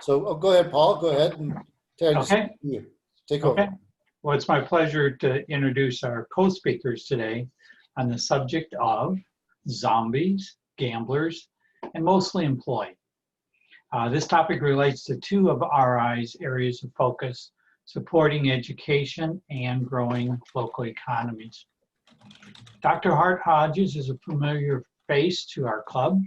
So go ahead, Paul. Go ahead and Okay. take Okay. over. Well, it's my pleasure to introduce our co-speakers today on the subject of zombies, gamblers, and mostly employed. This topic relates to two of RI's areas of focus, supporting education and growing local economies. Dr. Hart Hodges is a familiar face to our club.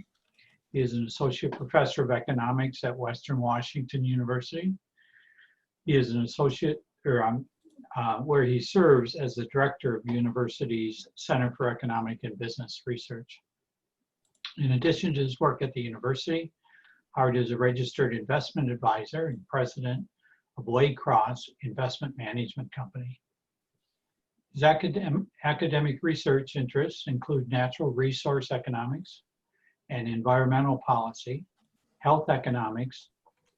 He is an associate professor of economics at Western Washington University. He is an associate, where he serves as the director of the university's Center for Economic and Business Research. In addition to his work at the university, Hart is a registered investment advisor and president of Waycross Investment Management Company. His academic research interests include natural resource economics and environmental policy, health economics,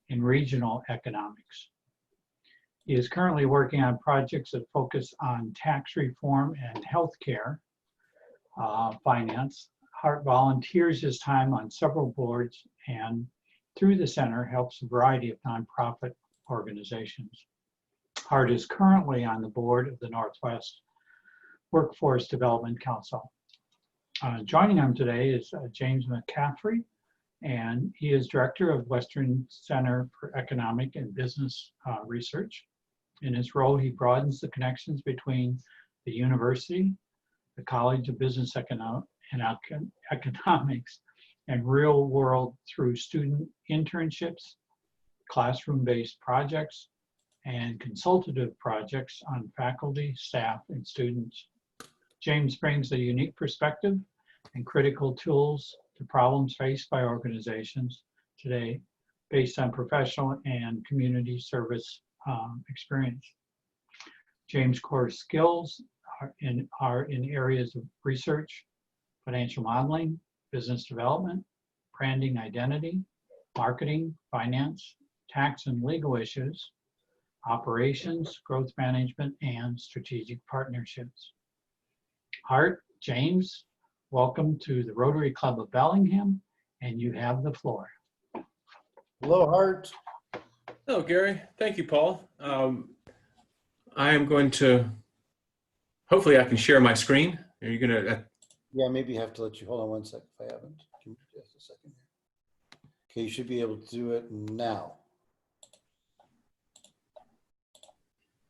and regional economics. He is currently working on projects that focus on tax reform and healthcare finance. Hart volunteers his time on several boards and through the center helps a variety of nonprofit organizations. Hart is currently on the board of the Northwest Workforce Development Council. Joining him today is James McCaffrey, and he is director of Western Center for Economic and Business Research. In his role, he broadens the connections between the university, the College of Business Economics, and real world through student internships, classroom-based projects, and consultative projects on faculty, staff, and students. James brings a unique perspective and critical tools to problems faced by organizations today based on professional and community service experience. James' core skills are in areas of research, financial modeling, business development, branding identity, marketing, finance, tax and legal issues, operations, growth management, and strategic partnerships. Hart, James, welcome to the Rotary Club of Bellingham, and you have the floor. Hello, Hart. Hello, Gary. Thank you, Paul. I am going to, hopefully I can share my screen. Are you going to? Yeah, maybe have to let you, hold on one second if I haven't. Give me just a second. Okay, you should be able to do it now.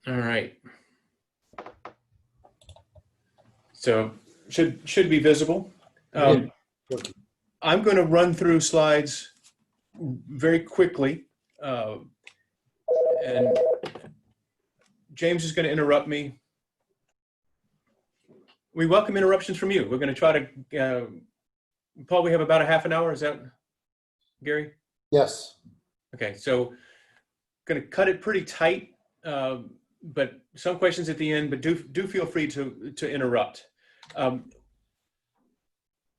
All right. So should be visible. I'm going to run through slides very quickly, and James is going to interrupt me. We welcome interruptions from you. We're going to try to, Paul, we have about a half an hour. Is that, Gary? Yes. Okay, so going to cut it pretty tight, but some questions at the end, but do feel free to interrupt.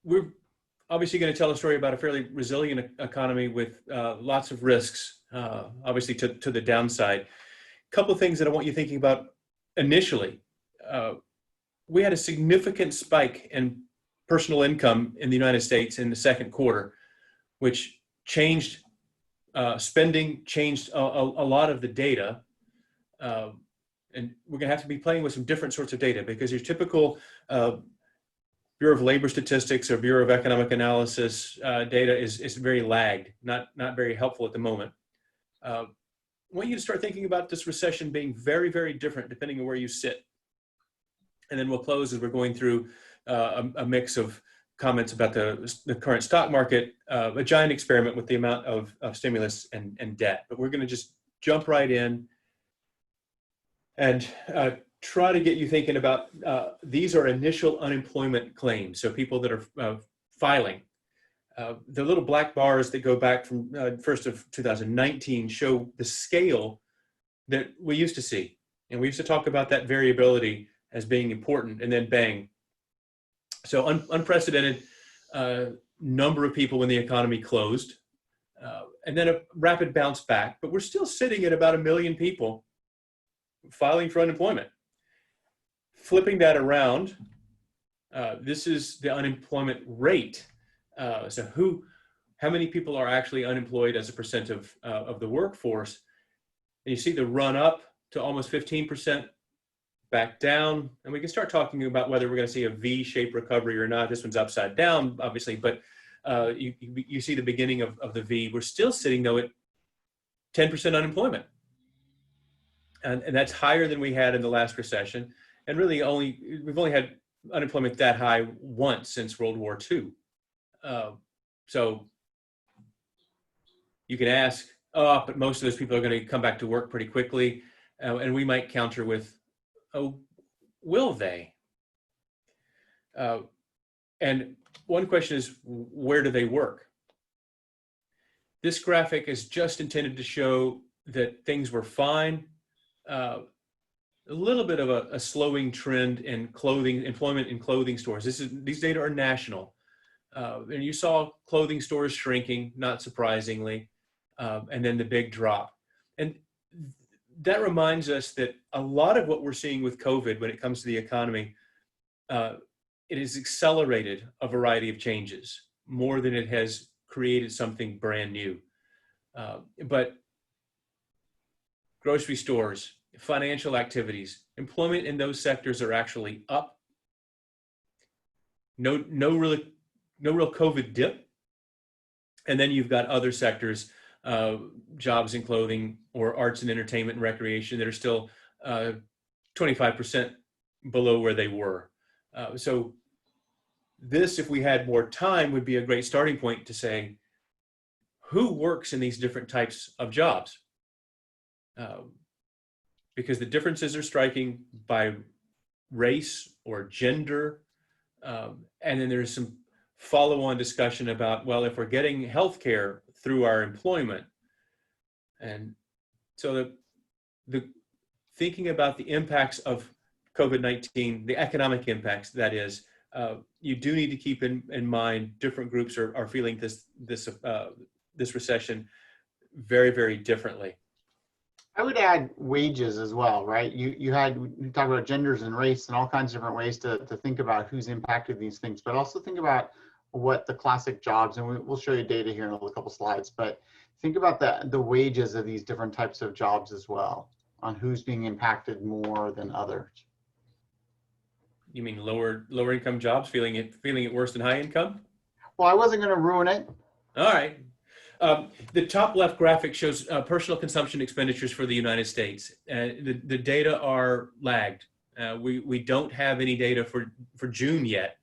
We're obviously going to tell a story about a fairly resilient economy with lots of risks, obviously to the downside. A couple of things that I want you thinking about initially. We had a significant spike in personal income in the United States in the second quarter, which changed spending, changed a lot of the data. And we're going to have to be playing with some different sorts of data because your typical Bureau of Labor Statistics or Bureau of Economic Analysis data is very lagged, not very helpful at the moment. I want you to start thinking about this recession being very, very different depending on where you sit. And then we'll close as we're going through a mix of comments about the current stock market, a giant experiment with the amount of stimulus and debt. But we're going to just jump right in and try to get you thinking about these are initial unemployment claims. So people that are filing. The little black bars that go back from 1st of 2019 show the scale that we used to see. And we used to talk about that variability as being important, and then bang. So unprecedented number of people when the economy closed, and then a rapid bounce back, but we're still sitting at about 1 million people filing for unemployment. Flipping that around, this is the unemployment rate. So who how many people are actually unemployed as a percent of the workforce. And you see the run up to almost 15%, back down, and we can start talking about whether we're going to see a V-shaped recovery or not. This one's upside down, obviously, but you see the beginning of the V. We're still sitting, though, at 10% unemployment. And that's higher than we had in the last recession. And really we've only had unemployment that high once since World War II. So you can ask, oh, but most of those people are going to come back to work pretty quickly. And we might counter with, oh, will they? And one question is, where do they work? This graphic is just intended to show that things were fine. A little bit of a slowing trend in employment in clothing stores. These data are national. And you saw clothing stores shrinking, not surprisingly, and then the big drop. And that reminds us that a lot of what we're seeing with COVID when it comes to the economy, it has accelerated a variety of changes more than it has created something brand new. But grocery stores, financial activities, employment in those sectors are actually up. No real COVID dip. And then you've got other sectors, jobs in clothing or arts and entertainment and recreation that are still 25% below where they were. So this, if we had more time, would be a great starting point to say, who works in these different types of jobs? Because the differences are striking by race or gender. And then there's some follow-on discussion about, well, if we're getting healthcare through our employment. And so the thinking about the impacts of COVID-19, the economic impacts, that is, you do need to keep in mind different groups are feeling this recession very, very differently. I would add wages as well, right? You talk about genders and race and all kinds of different ways to think about who's impacted these things, but also think about what the classic jobs, and we'll show you data here in a couple slides, but think about the wages of these different types of jobs as well, on who's being impacted more than others. You mean lower income jobs feeling it worse than high income? Well, I wasn't going to ruin it. All right. The top left graphic shows personal consumption expenditures for the United States. The data are lagged. We don't have any data for June yet.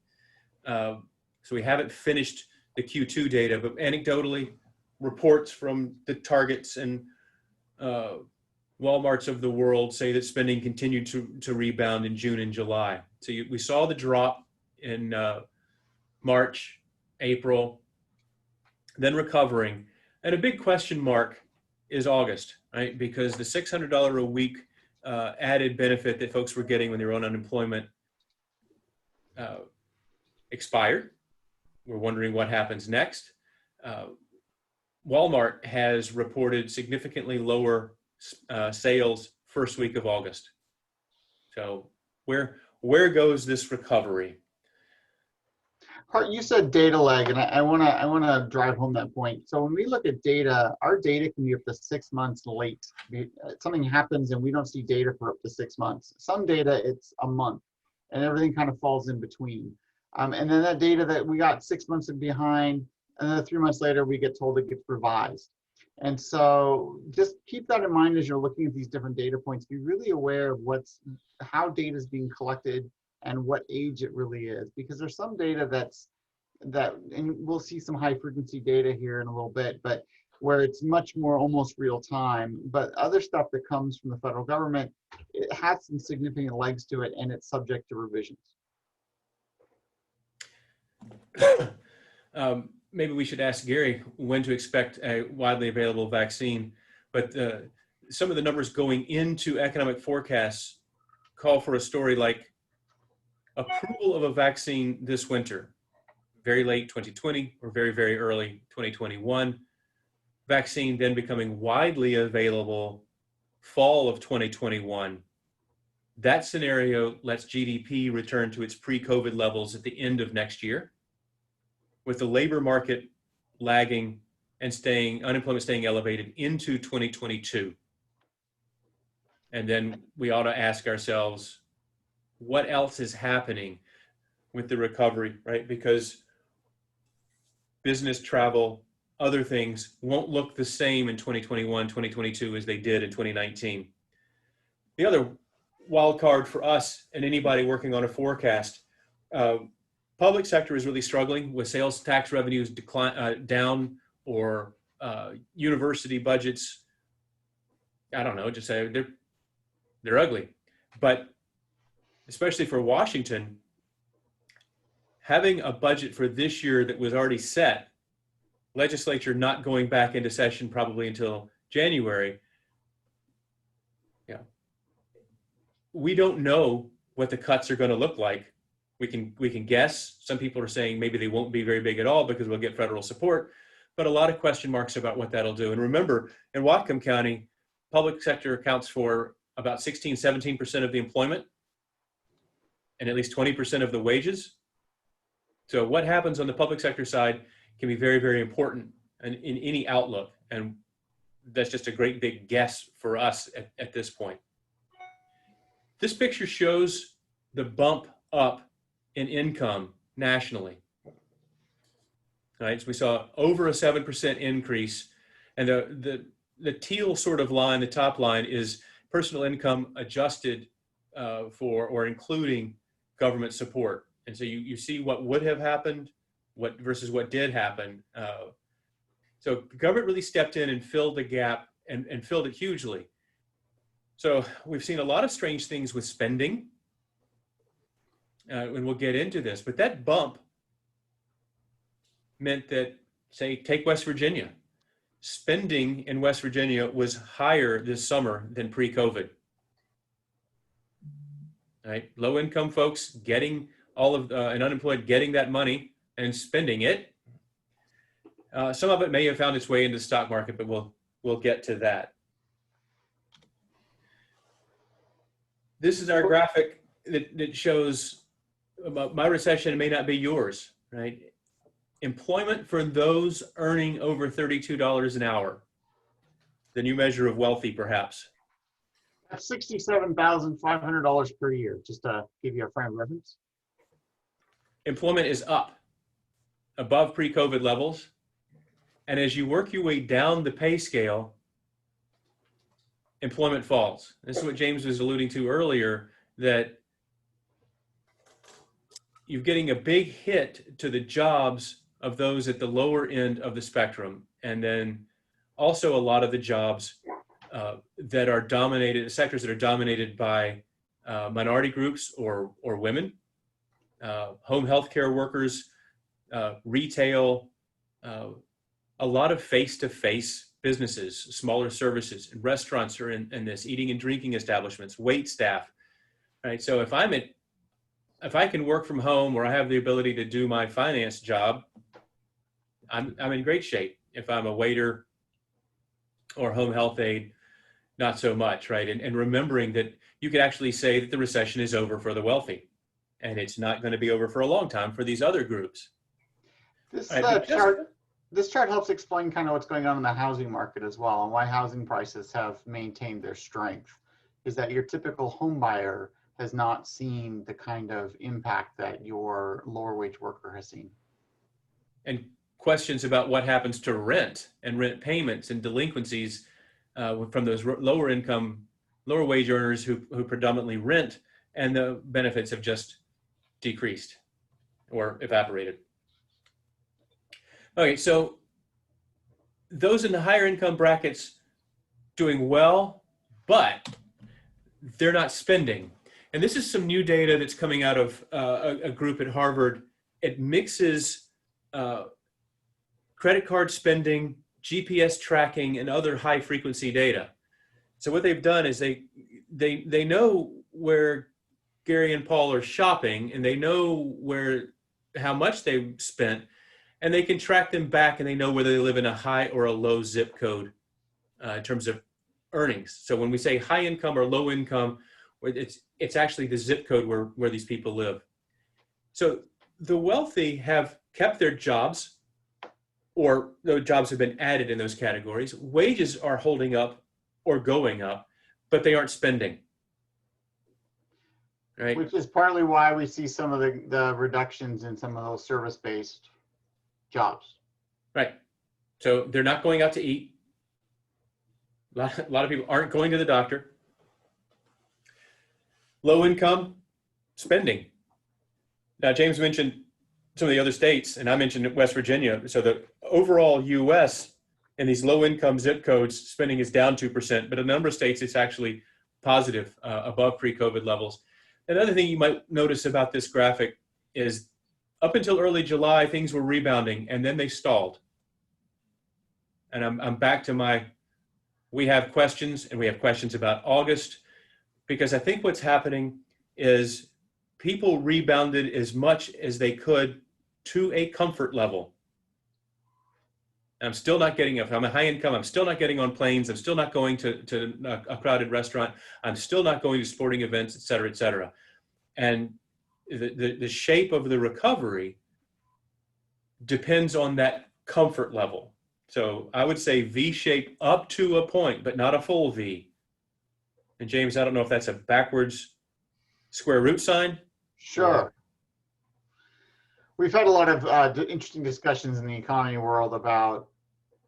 So we haven't finished the Q2 data, but anecdotally, reports from the Targets and Walmarts of the world say that spending continued to rebound in June and July. So we saw the drop in March, April, then recovering. And a big question mark is August, right? Because the $600 a week added benefit that folks were getting when they were on unemployment expired. We're wondering what happens next. Walmart has reported significantly lower sales first week of August. So where goes this recovery? Hart, you said data lag, and I want to drive home that point. So when we look at data, our data can be up to 6 months late. Something happens and we don't see data for up to 6 months. Some data, it's a month, and everything kind of falls in between. And then that data that we got 6 months behind, and then 3 months later, we get told it gets revised. And so just keep that in mind as you're looking at these different data points. Be really aware of how data is being collected and what age it really is, because there's some data and we'll see some high frequency data here in a little bit, but where it's much more almost real time. But other stuff that comes from the federal government, it has some significant legs to it, and it's subject to revisions. Maybe we should ask Gary when to expect a widely available vaccine, but some of the numbers going into economic forecasts call for a story like approval of a vaccine this winter, very late 2020 or very, very early 2021, vaccine then becoming widely available fall of 2021. That scenario lets GDP return to its pre-COVID levels at the end of next year, with the labor market lagging and unemployment staying elevated into 2022. And then we ought to ask ourselves, what else is happening with the recovery, right? Because business travel, other things won't look the same in 2021, 2022 as they did in 2019. The other wild card for us and anybody working on a forecast, public sector is really struggling with sales tax revenues down, or university budgets. I don't know, just say they're ugly. But especially for Washington, having a budget for this year that was already set, legislature not going back into session probably until January, we don't know what the cuts are going to look like. We can guess. Some people are saying maybe they won't be very big at all because we'll get federal support, but a lot of question marks about what that'll do. And remember, in Whatcom County, public sector accounts for about 16, 17% of the employment and at least 20% of the wages. So what happens on the public sector side can be very, very important in any outlook. And that's just a great big guess for us at this point. This picture shows the bump up in income nationally. All right, so we saw over a 7% increase, and the teal sort of line, the top line, is personal income adjusted for or including government support. And so you see what would have happened, versus what did happen. So the government really stepped in and filled the gap and filled it hugely. So we've seen a lot of strange things with spending, and we'll get into this, but that bump meant that, say, take West Virginia. Spending in West Virginia was higher this summer than pre-COVID. Right? Low-income folks getting and unemployed getting that money and spending it. Some of it may have found its way into the stock market, but we'll get to that. This is our graphic that shows about my recession. It may not be yours, right? Employment for those earning over $32 an hour, the new measure of wealthy, perhaps. That's $67,500 per year, just to give you a frame of reference. Employment is up above pre-COVID levels. And as you work your way down the pay scale, employment falls. This is what James was alluding to earlier, that you're getting a big hit to the jobs of those at the lower end of the spectrum. And then also a lot of the jobs that are dominated, sectors that are dominated by minority groups or women, home healthcare workers, retail, a lot of face-to-face businesses, smaller services, and restaurants are in this, eating and drinking establishments, wait staff, right? So if I can work from home, or I have the ability to do my finance job, I'm in great shape. If I'm a waiter or home health aide, not so much, right? And remembering that you could actually say that the recession is over for the wealthy, and it's not going to be over for a long time for these other groups. This chart helps explain kind of what's going on in the housing market as well, and why housing prices have maintained their strength. Is that your typical home buyer has not seen the kind of impact that your lower wage worker has seen. And questions about what happens to rent and rent payments and delinquencies from those lower wage earners who predominantly rent, and the benefits have just decreased or evaporated. Okay, so those in the higher income brackets doing well, but they're not spending. And this is some new data that's coming out of a group at Harvard. It mixes credit card spending, GPS tracking, and other high frequency data. So what they've done is they know where Gary and Paul are shopping, and they know how much they've spent, and they can track them back, and they know whether they live in a high or a low zip code in terms of earnings. So when we say high income or low income, it's actually the zip code where these people live. So the wealthy have kept their jobs, or the jobs have been added in those categories. Wages are holding up or going up, but they aren't spending. Right? Which is partly why we see some of the reductions in some of those service-based jobs. Right. So they're not going out to eat. A lot of people aren't going to the doctor. Low income spending. Now, James mentioned some of the other states, and I mentioned West Virginia. So the overall US and these low income zip codes, spending is down 2%, but in a number of states, it's actually positive, above pre-COVID levels. Another thing you might notice about this graphic is up until early July, things were rebounding, and then they stalled. And I'm back to we have questions, and we have questions about August, because I think what's happening is people rebounded as much as they could to a comfort level. I'm still not getting, if I'm a high income, I'm still not getting on planes. I'm still not going to a crowded restaurant. I'm still not going to sporting events, et cetera, et cetera. And the shape of the recovery depends on that comfort level. So I would say V shape up to a point, but not a full V. And James, I don't know if that's a backwards square root sign. Sure. We've had a lot of interesting discussions in the economy world about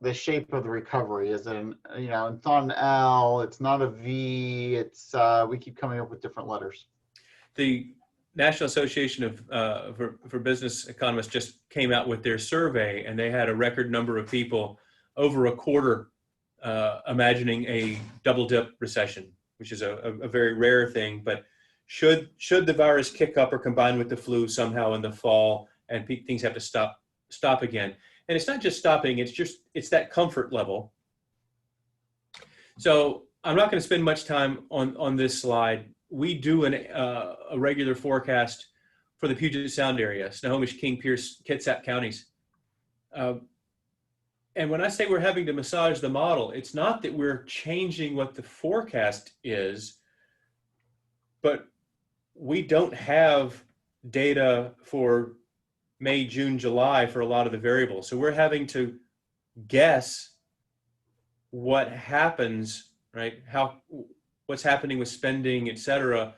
the shape of the recovery. Is it it's not an L, it's not a V, it's we keep coming up with different letters. The National Association of for Business Economists just came out with their survey, and they had a record number of people, over a quarter, imagining a double dip recession, which is a very rare thing. But should the virus kick up or combine with the flu somehow in the fall, and things have to stop again, and it's not just stopping; it's that comfort level. So I'm not going to spend much time on this slide. We do a regular forecast for the Puget Sound area, Snohomish, King, Pierce, Kitsap counties. And when I say we're having to massage the model, it's not that we're changing what the forecast is, but we don't have data for May, June, July for a lot of the variables. So we're having to guess what happens, right? What's happening with spending, et cetera,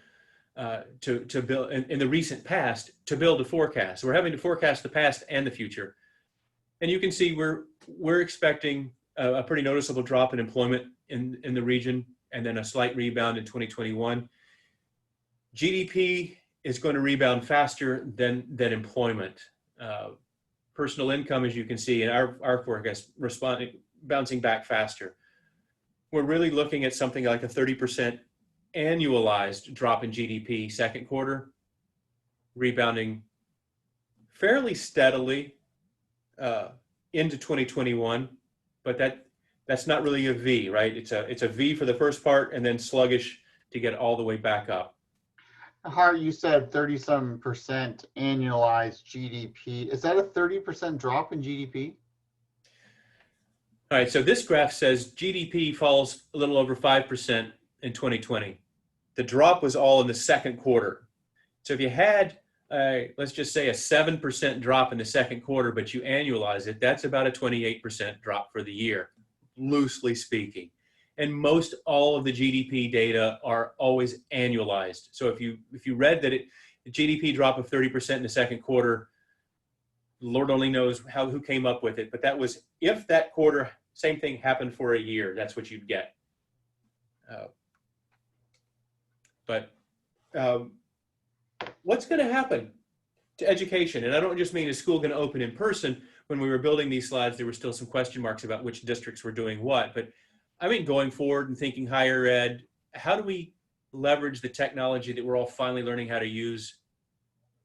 to build in the recent past to build a forecast. So we're having to forecast the past and the future. And you can see we're expecting a pretty noticeable drop in employment in the region, and then a slight rebound in 2021. GDP is going to rebound faster than employment. Personal income, as you can see in our forecast, bouncing back faster. We're really looking at something like a 30% annualized drop in GDP second quarter, rebounding fairly steadily into 2021, but that's not really a V, right? It's a V for the first part, and then sluggish to get all the way back up. Hart, you said 30-some% annualized GDP. Is that a 30% drop in GDP? All right, so this graph says GDP falls a little over 5% in 2020. The drop was all in the second quarter. So if you had, let's just say, a 7% drop in the second quarter, but you annualize it, that's about a 28% drop for the year, loosely speaking. And most all of the GDP data are always annualized. So if you read that the GDP drop of 30% in the second quarter, Lord only knows who came up with it, but that was, if that quarter, same thing happened for a year, that's what you'd get. What's going to happen to education? And I don't just mean is school going to open in person. When we were building these slides, there were still some question marks about which districts were doing what, but I mean, going forward and thinking higher ed, how do we leverage the technology that we're all finally learning how to use?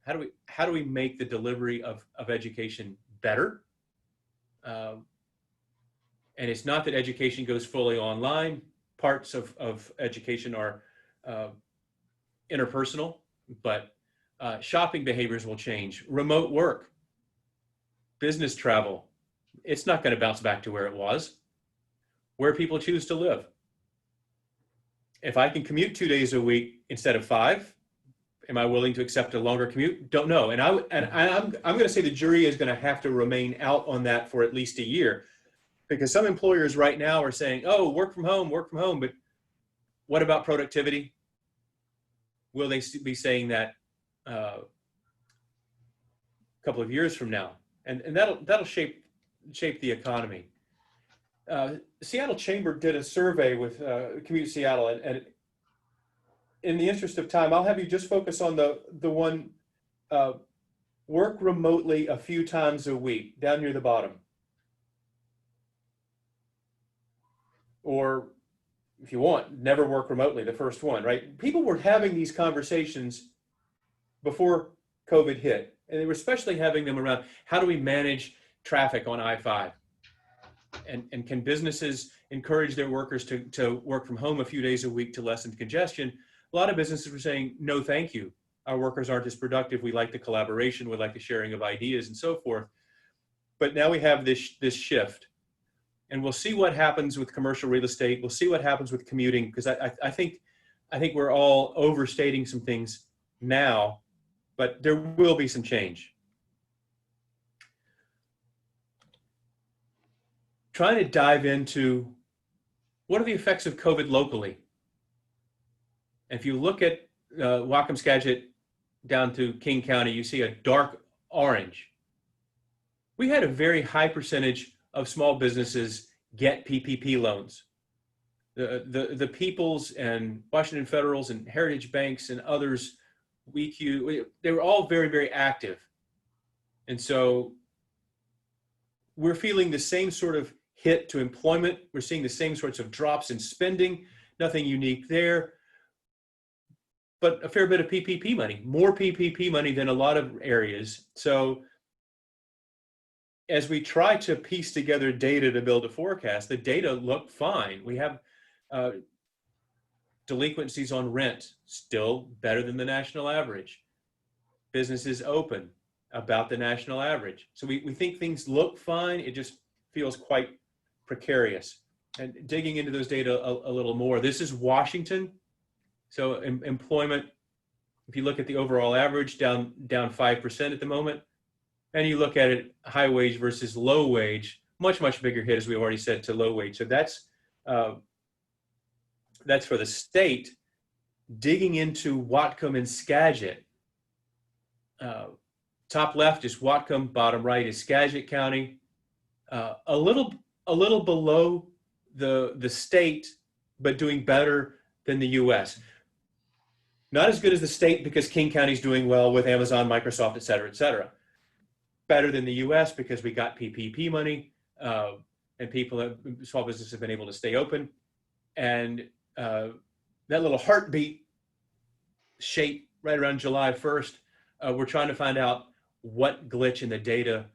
How do we make the delivery of education better? And it's not that education goes fully online. Parts of education are interpersonal, but shopping behaviors will change. Remote work, business travel, it's not going to bounce back to where it was. Where people choose to live. If I can commute 2 days a week instead of 5, Am I willing to accept a longer commute? Don't know. And I'm going to say the jury is going to have to remain out on that for at least a year, because some employers right now are saying, oh, work from home, but what about productivity? Will they be saying that a couple of years from now? And that'll shape the economy. Seattle Chamber did a survey with Commute Seattle, and in the interest of time, I'll have you just focus on the one work remotely a few times a week, down near the bottom. Or if you want, never work remotely, the first one, right? People were having these conversations before COVID hit, and they were especially having them around how do we manage traffic on I-5? And can businesses encourage their workers to work from home a few days a week to lessen congestion? A lot of businesses were saying, no, thank you. Our workers aren't as productive. We like the collaboration. We like the sharing of ideas and so forth. But now we have this shift. And we'll see what happens with commercial real estate. We'll see what happens with commuting, because I think we're all overstating some things now, but there will be some change. Trying to dive into what are the effects of COVID locally. If you look at Whatcom Skagit down to King County, you see a dark orange. We had a very high percentage of small businesses get PPP loans. The Peoples and Washington Federals and Heritage Banks and others, they were all very, very active. And so we're feeling the same sort of hit to employment. We're seeing the same sorts of drops in spending, nothing unique there. But a fair bit of PPP money, more PPP money than a lot of areas. So as we try to piece together data to build a forecast, the data look fine. We have delinquencies on rent still better than the national average. Businesses open about the national average. So we think things look fine. It just feels quite precarious. And digging into those data a little more, this is Washington. So employment, if you look at the overall average, down 5% at the moment, and you look at it high wage versus low wage, much bigger hit, as we already said, to low wage. So that's for the state. Digging into Whatcom and Skagit, top left is Whatcom, bottom right is Skagit County, a little below the state, but doing better than the U.S. Not as good as the state because King County is doing well with Amazon, Microsoft, et cetera, et cetera. Better than the U.S. because we got PPP money and small businesses have been able to stay open. And that little heartbeat shape right around July 1st, we're trying to find out what glitch in the data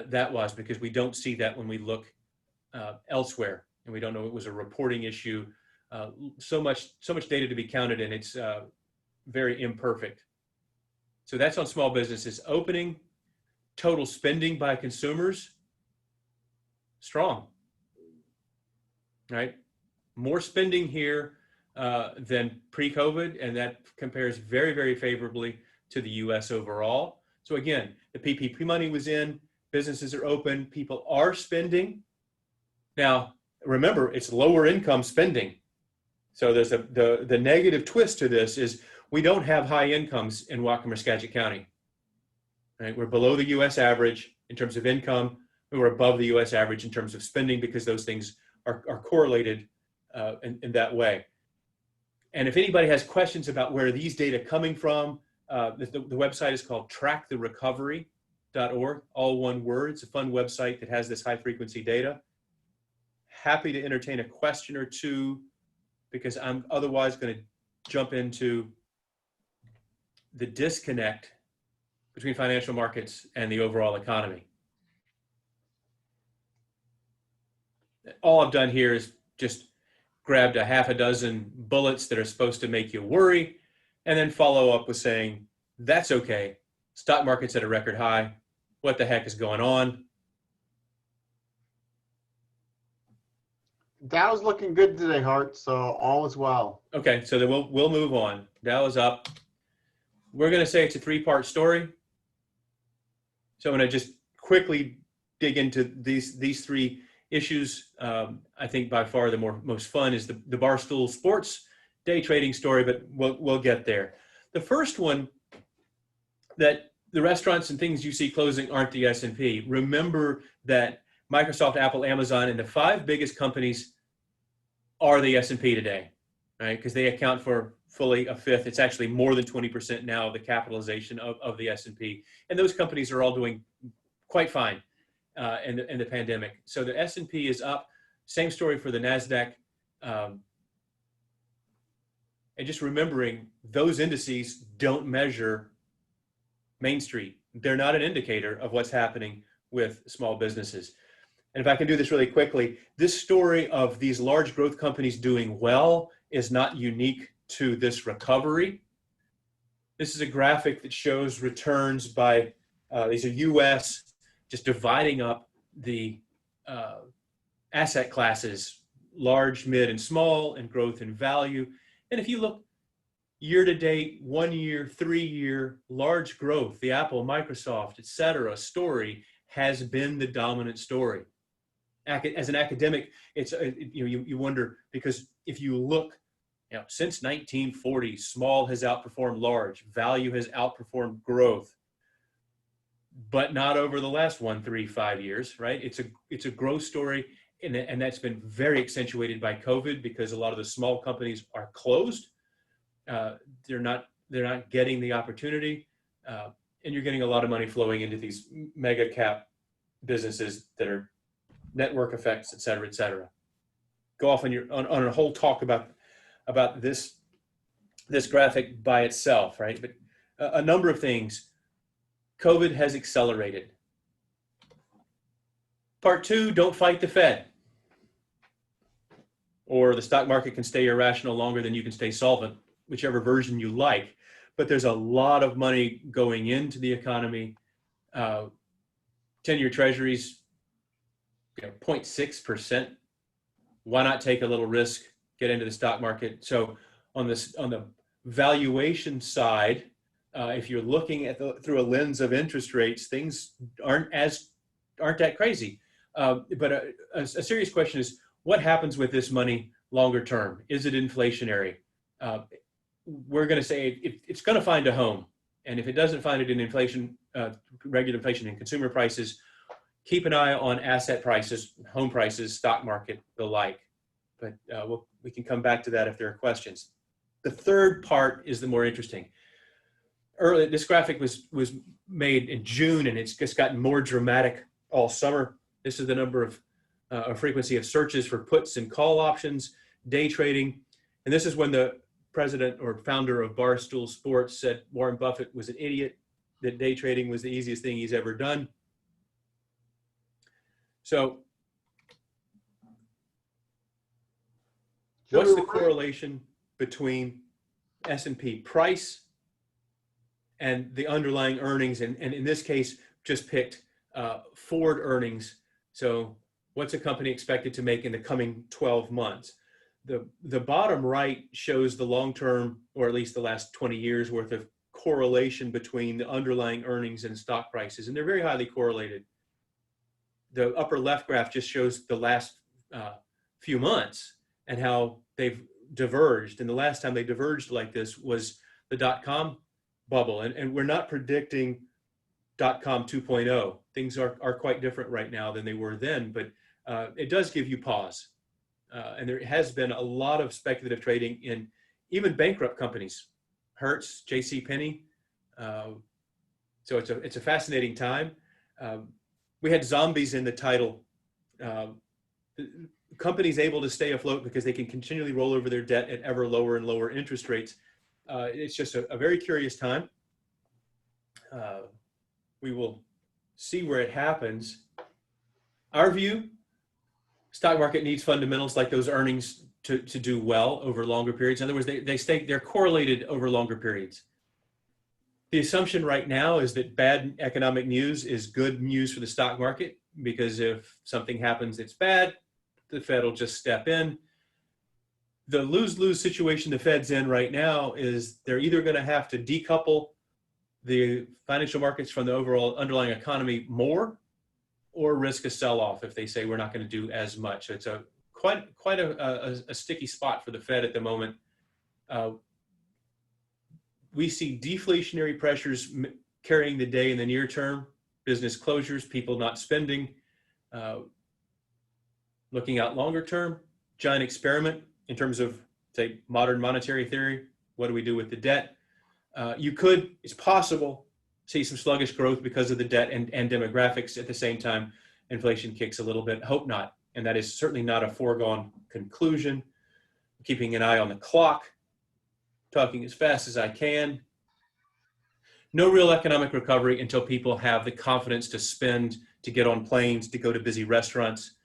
that was, because we don't see that when we look elsewhere, and we don't know it was a reporting issue. So much data to be counted, and it's very imperfect. So that's on small businesses. Opening, total spending by consumers, strong, right? More spending here than pre-COVID, and that compares very, very favorably to the US overall. So again, the PPP money was in, businesses are open, people are spending. Now, remember, it's lower income spending. So there's the negative twist to this is we don't have high incomes in Whatcom or Skagit County. Right? We're below the US average in terms of income. We're above the US average in terms of spending, because those things are correlated in that way. And if anybody has questions about where these data coming from, the website is called tracktherecovery.org, all one word. It's a fun website that has this high frequency data. Happy to entertain a question or two, because I'm otherwise going to jump into the disconnect between financial markets and the overall economy. All I've done here is just grabbed a half a dozen bullets that are supposed to make you worry, and then follow up with saying, that's okay. Stock market's at a record high. What the heck is going on? Dow's looking good today, Hart, so all is well. Okay, so then we'll move on. Dow is up. we're going to say it's a three-part story. So I'm going to just quickly dig into these three issues. I think by far the most fun is the Barstool Sports day trading story, but we'll get there. The first one, that the restaurants and things you see closing aren't the S&P. Remember that Microsoft, Apple, Amazon, and the 5 biggest companies are the S&P today, right? Because they account for fully a fifth. It's actually more than 20% now of the capitalization of the S&P. And those companies are all doing quite fine in the pandemic. So the S&P is up. Same story for the NASDAQ. And just remembering, those indices don't measure Main Street. They're not an indicator of what's happening with small businesses. And if I can do this really quickly, this story of these large growth companies doing well is not unique to this recovery. This is a graphic that shows returns by, these are US, just dividing up the asset classes, large, mid, and small, and growth and value. And if you look year to date, 1 year, 3 year, large growth, the Apple, Microsoft, et cetera, story has been the dominant story. As an academic, it's you wonder, because if you look, since 1940, small has outperformed large, value has outperformed growth, but not over the last 1, 3, 5 years, right? It's a growth story, and that's been very accentuated by COVID, because a lot of the small companies are closed. They're not getting the opportunity, and you're getting a lot of money flowing into these mega cap businesses that are network effects, et cetera, et cetera. Go off on a whole talk about this graphic by itself, right? But a number of things COVID has accelerated. Part 2, don't fight the Fed. Or the stock market can stay irrational longer than you can stay solvent, whichever version you like. But there's a lot of money going into the economy. 10-year treasuries, 0.6%. Why not take a little risk, get into the stock market? So on the valuation side, if you're looking at through a lens of interest rates, things aren't that crazy. But a serious question is, what happens with this money longer term? Is it inflationary? We're going to say it's going to find a home. And if it doesn't find it in inflation, regular inflation and consumer prices, keep an eye on asset prices, home prices, stock market, the like. But we can come back to that if there are questions. The third part is the more interesting. Early, this graphic was made in June, and it's just gotten more dramatic all summer. This is the number of frequency of searches for puts and call options, day trading. And this is when the president or founder of Barstool Sports said Warren Buffett was an idiot, that day trading was the easiest thing he's ever done. So what's the correlation between S&P price and the underlying earnings? And in this case, just picked forward earnings. So what's a company expected to make in the coming 12 months? The bottom right shows the long-term, or at least the last 20 years worth of correlation between the underlying earnings and stock prices. And they're very highly correlated. The upper left graph just shows the last few months and how they've diverged. And the last time they diverged like this was the dot-com bubble. And we're not predicting dot-com 2.0. Things are quite different right now than they were then, but it does give you pause. And there has been a lot of speculative trading in even bankrupt companies, Hertz, JCPenney. So it's a fascinating time. We had zombies in the title. Companies able to stay afloat because they can continually roll over their debt at ever lower and lower interest rates. It's just a very curious time. We will see where it happens. Our view, stock market needs fundamentals like those earnings to do well over longer periods. In other words, they're correlated over longer periods. The assumption right now is that bad economic news is good news for the stock market, because if something happens that's bad, the Fed will just step in. The lose-lose situation the Fed's in right now is they're either going to have to decouple the financial markets from the overall underlying economy more, or risk a sell-off if they say we're not going to do as much. So it's quite a sticky spot for the Fed at the moment. We see deflationary pressures carrying the day in the near term, business closures, people not spending. Looking out longer term, giant experiment in terms of, say, modern monetary theory. What do we do with the debt? It's possible, see some sluggish growth because of the debt and demographics. At the same time, inflation kicks a little bit. Hope not. And that is certainly not a foregone conclusion. Keeping an eye on the clock, talking as fast as I can. No real economic recovery until people have the confidence to spend, to get on planes, to go to busy restaurants.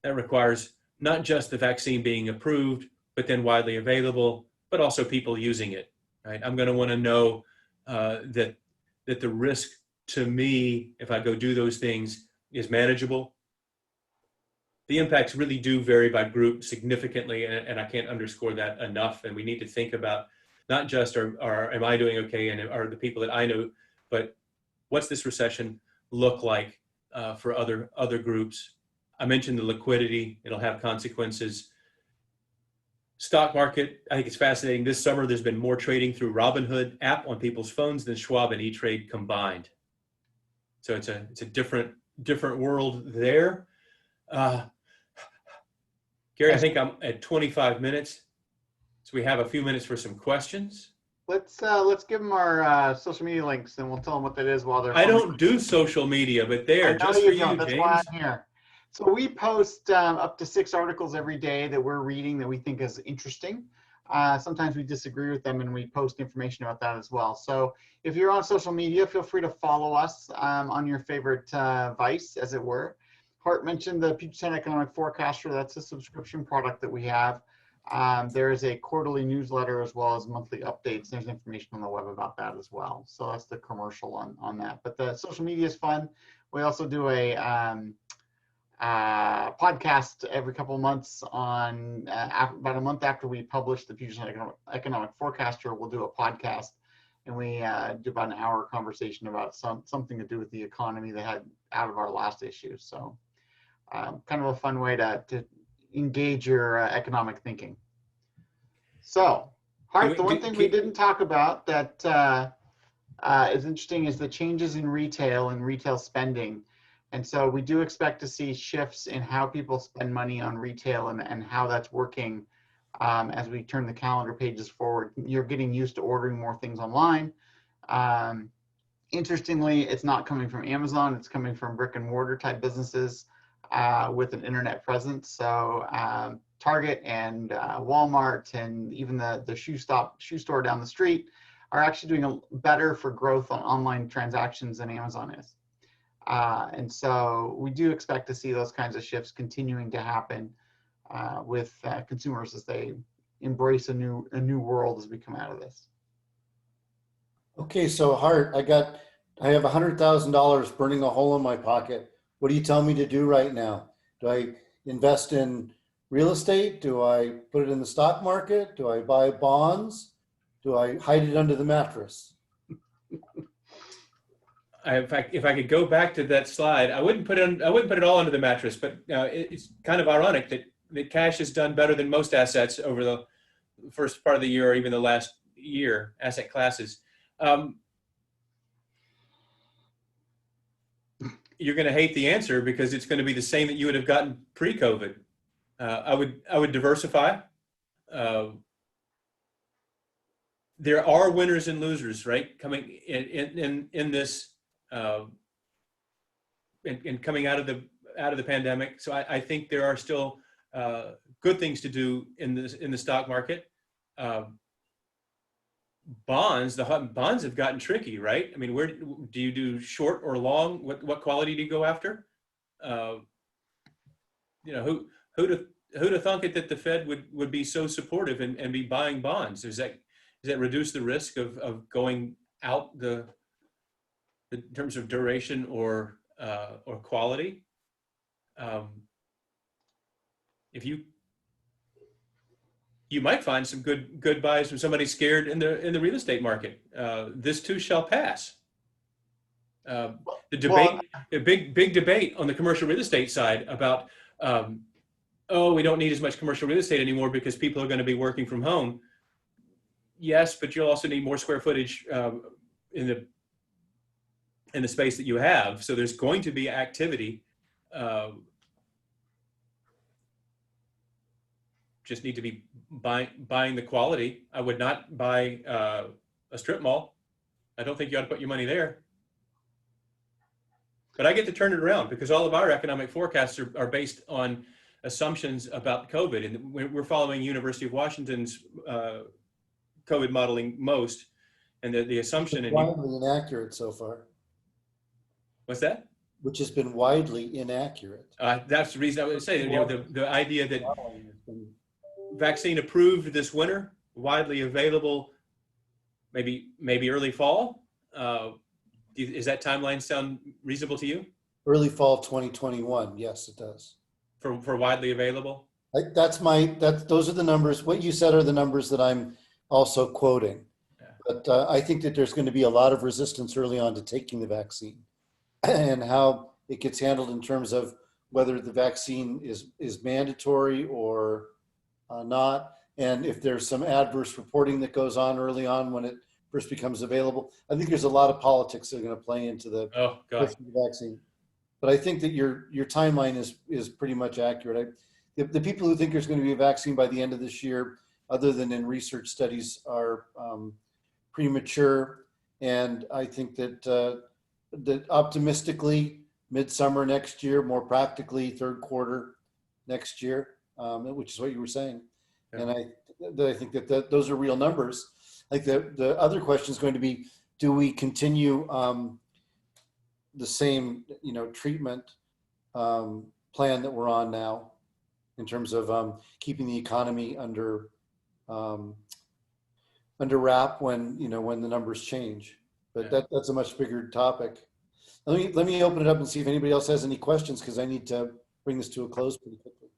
That requires not just the vaccine being approved, but then widely available, but also people using it. Right? I'm going to want to know that the risk to me, if I go do those things, is manageable. The impacts really do vary by group significantly, and I can't underscore that enough. And we need to think about not just am I doing okay, and are the people that I know, but what's this recession look like for other groups? I mentioned the liquidity; it'll have consequences. Stock market, I think it's fascinating. This summer, there's been more trading through Robinhood app on people's phones than Schwab and E-Trade combined. So it's a different world there. Gary, I think I'm at 25 minutes. So we have a few minutes for some questions. Let's give them our social media links, and we'll tell them what that is while they're. I don't do social media, but there, just for you, James. That's why I'm here. So we post up to 6 articles every day that we're reading that we think is interesting. Sometimes we disagree with them, and we post information about that as well. So if you're on social media, feel free to follow us on your favorite vice, as it were. Hart mentioned the Puget Sound Economic Forecaster. That's a subscription product that we have. There is a quarterly newsletter as well as monthly updates. There's information on the web about that as well. So that's the commercial on that. But the social media is fun. We also do a podcast every couple of months on about a month after we publish the Puget Sound Economic Forecaster. We'll do a podcast, and we do about an hour conversation about something to do with the economy that had out of our last issue. So kind of a fun way to engage your economic thinking. So, Hart, the one thing we didn't talk about that is interesting is the changes in retail and retail spending. And so we do expect to see shifts in how people spend money on retail and how that's working as we turn the calendar pages forward. You're getting used to ordering more things online. Interestingly, it's not coming from Amazon, it's coming from brick and mortar type businesses with an internet presence. So Target and Walmart and even the shoe store down the street are actually doing better for growth on online transactions than Amazon is. And so we do expect to see those kinds of shifts continuing to happen with consumers as they embrace a new world as we come out of this. Okay, so Hart, I have $100,000 burning a hole in my pocket. What do you tell me to do right now? Do I invest in real estate? Do I put it in the stock market? Do I buy bonds? Do I hide it under the mattress? If I could go back to that slide, I wouldn't put it all under the mattress, but it's kind of ironic that cash has done better than most assets over the first part of the year or even the last year, asset classes. You're going to hate the answer because it's going to be the same that you would have gotten pre-COVID. I would diversify. There are winners and losers, right? Coming in this and coming out of the pandemic. So I think there are still good things to do in the stock market. Bonds have gotten tricky, right? I mean, where do you do short or long? What quality do you go after? Who'd have thunk it that the Fed would be so supportive and be buying bonds? Does that reduce the risk of going out in terms of duration or quality? If you might find some good buys from somebody scared in the real estate market. This too shall pass. The debate, a big debate on the commercial real estate side about, oh, we don't need as much commercial real estate anymore because people are going to be working from home. Yes, but you'll also need more square footage in the space that you have. So there's going to be activity. Just need to be buying the quality. I would not buy a strip mall. I don't think you ought to put your money there. But I get to turn it around because all of our economic forecasts are based on assumptions about COVID. And we're following University of Washington's COVID modeling most. And the assumption— It's widely inaccurate so far. What's that? Which has been widely inaccurate. That's the reason I would say, the idea that vaccine approved this winter, widely available, maybe early fall. Is that timeline sound reasonable to you? Early fall 2021. Yes, it does. For widely available? Those are the numbers. What you said are the numbers that I'm also quoting. Yeah. But I think that there's going to be a lot of resistance early on to taking the vaccine, and how it gets handled in terms of whether the vaccine is mandatory or not. And if there's some adverse reporting that goes on early on when it first becomes available. I think there's a lot of politics that are going to play into the vaccine. But I think that your timeline is pretty much accurate. The people who think there's going to be a vaccine by the end of this year, other than in research studies, are premature. And I think that optimistically, midsummer next year, more practically third quarter next year, which is what you were saying. Yeah. And I think that those are real numbers. Like the other question is going to be, do we continue the same, treatment plan that we're on now in terms of keeping the economy under wrap when the numbers change? But that's a much bigger topic. Let me open it up and see if anybody else has any questions, because I need to bring this to a close pretty quickly.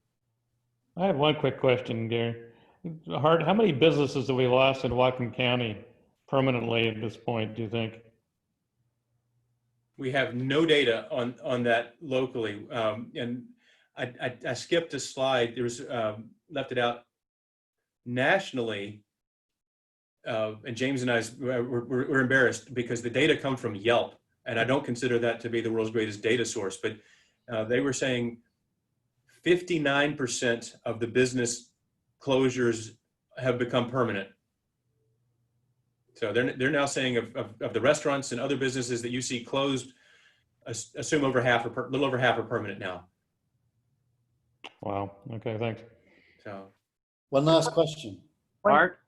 I have one quick question, Gary. Hart, how many businesses have we lost in Whatcom County permanently at this point, do you think? We have no data on that locally. And I skipped a slide. There was, left it out nationally. And James and I were embarrassed because the data come from Yelp. And I don't consider that to be the world's greatest data source. But they were saying 59% of the business closures have become permanent. So they're now saying of the restaurants and other businesses that you see closed, assume over half, a little over half are permanent now. Wow. Okay, thanks. So one last question. Art,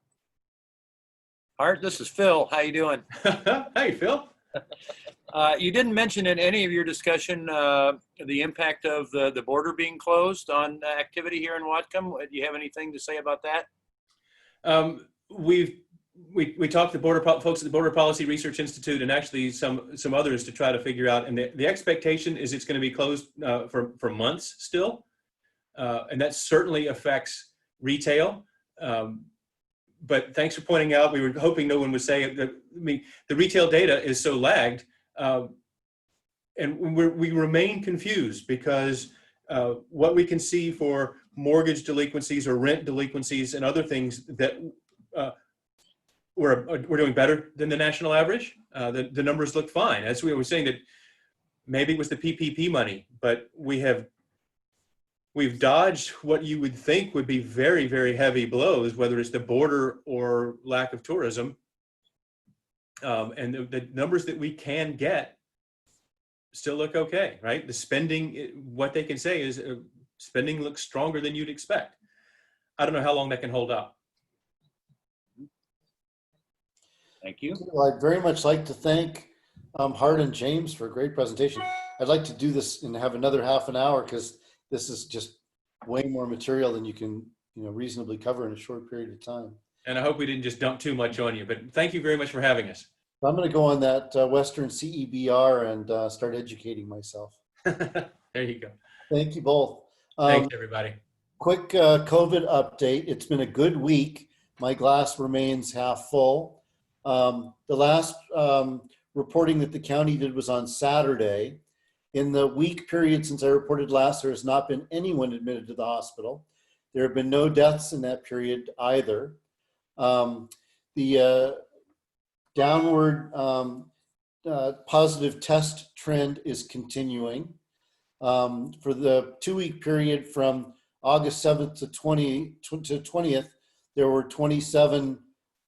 this is Phil. How you doing? Hey, Phil. You didn't mention in any of your discussion the impact of the border being closed on activity here in Whatcom. Do you have anything to say about that? We talked to folks at the Border Policy Research Institute and actually some others to try to figure out. And the expectation is it's going to be closed for months still, and that certainly affects retail. But thanks for pointing out. We were hoping no one would say it. I mean, the retail data is so lagged, and we remain confused because what we can see for mortgage delinquencies or rent delinquencies and other things that we're doing better than the national average. The numbers look fine. As we were saying, that maybe it was the PPP money, but we've dodged what you would think would be very, very heavy blows, whether it's the border or lack of tourism. And the numbers that we can get still look okay, right? The spending, what they can say is spending looks stronger than you'd expect. I don't know how long that can hold up. Thank you. Well, I'd very much like to thank Hart and James for a great presentation. I'd like to do this and have another half an hour, because this is just way more material than you can reasonably cover in a short period of time. And I hope we didn't just dump too much on you, but thank you very much for having us. I'm going to go on that Western CEBR and start educating myself. There you go. Thank you both. Thanks, everybody. Quick COVID update. It's been a good week. My glass remains half full. The last reporting that the county did was on Saturday. In the week period since I reported last, there has not been anyone admitted to the hospital. There have been no deaths in that period either. The downward positive test trend is continuing. For the 2-week period from August 7th to 20th, there were 27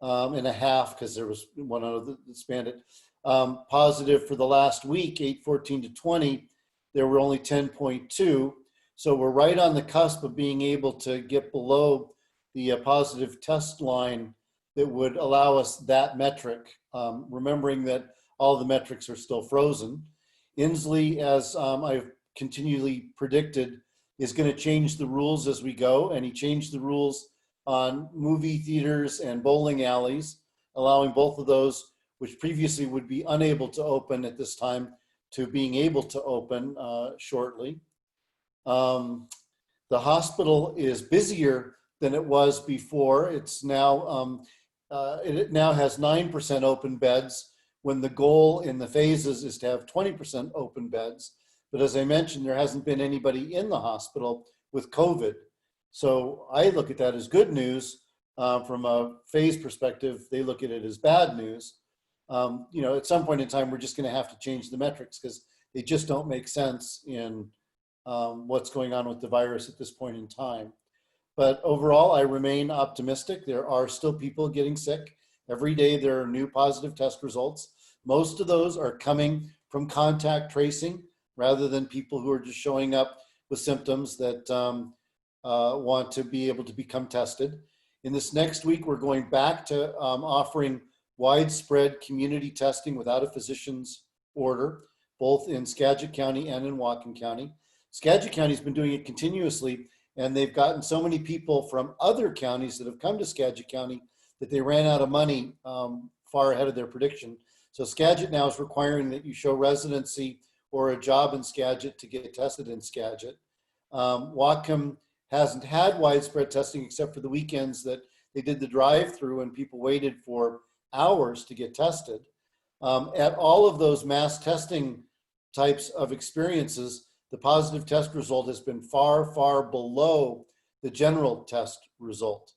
and a half, because there was one other that expanded, positive. For the last week, 8/14 to 20, there were only 10.2. So we're right on the cusp of being able to get below the positive test line that would allow us that metric, remembering that all the metrics are still frozen. Inslee, as I've continually predicted, is going to change the rules as we go, and he changed the rules on movie theaters and bowling alleys, allowing both of those, which previously would be unable to open at this time, to being able to open shortly. The hospital is busier than it was before. It's now, it now has 9% open beds, when the goal in the phases is to have 20% open beds. But as I mentioned, there hasn't been anybody in the hospital with COVID. So I look at that as good news. From a phase perspective, they look at it as bad news. You know, at some point in time, we're just going to have to change the metrics, because they just don't make sense in what's going on with the virus at this point in time. But overall, I remain optimistic. There are still people getting sick. Every day there are new positive test results. Most of those are coming from contact tracing, rather than people who are just showing up with symptoms that want to be able to become tested. In this next week, we're going back to offering widespread community testing without a physician's order, both in Skagit County and in Whatcom County. Skagit County's been doing it continuously, and they've gotten so many people from other counties that have come to Skagit County that they ran out of money far ahead of their prediction. So Skagit now is requiring that you show residency or a job in Skagit to get tested in Skagit. Whatcom hasn't had widespread testing except for the weekends that they did the drive-through and people waited for hours to get tested. At all of those mass testing types of experiences, the positive test result has been far, far below the general test result.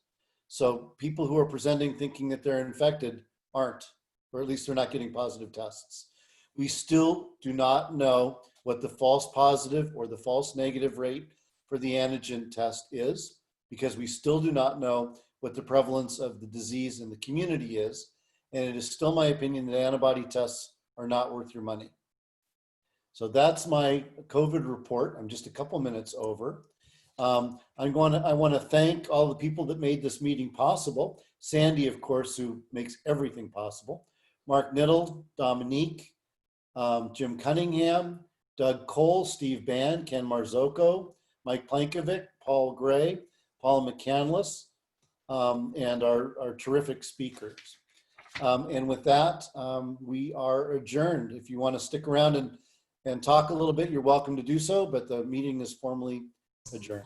So people who are presenting thinking that they're infected aren't, or at least they're not getting positive tests. We still do not know what the false positive or the false negative rate for the antigen test is, because we still do not know what the prevalence of the disease in the community is. And it is still my opinion that antibody tests are not worth your money. So that's my COVID report. I'm just a couple minutes over. I want to thank all the people that made this meeting possible. Sandy, of course, who makes everything possible. Mark Niddle, Dominique, Jim Cunningham, Doug Cole, Steve Band, Ken Marzocco, Mike Plankovic, Paul Gray, Paul McCandless, and our terrific speakers. And with that, we are adjourned. If you want to stick around and talk a little bit, you're welcome to do so, but the meeting is formally adjourned.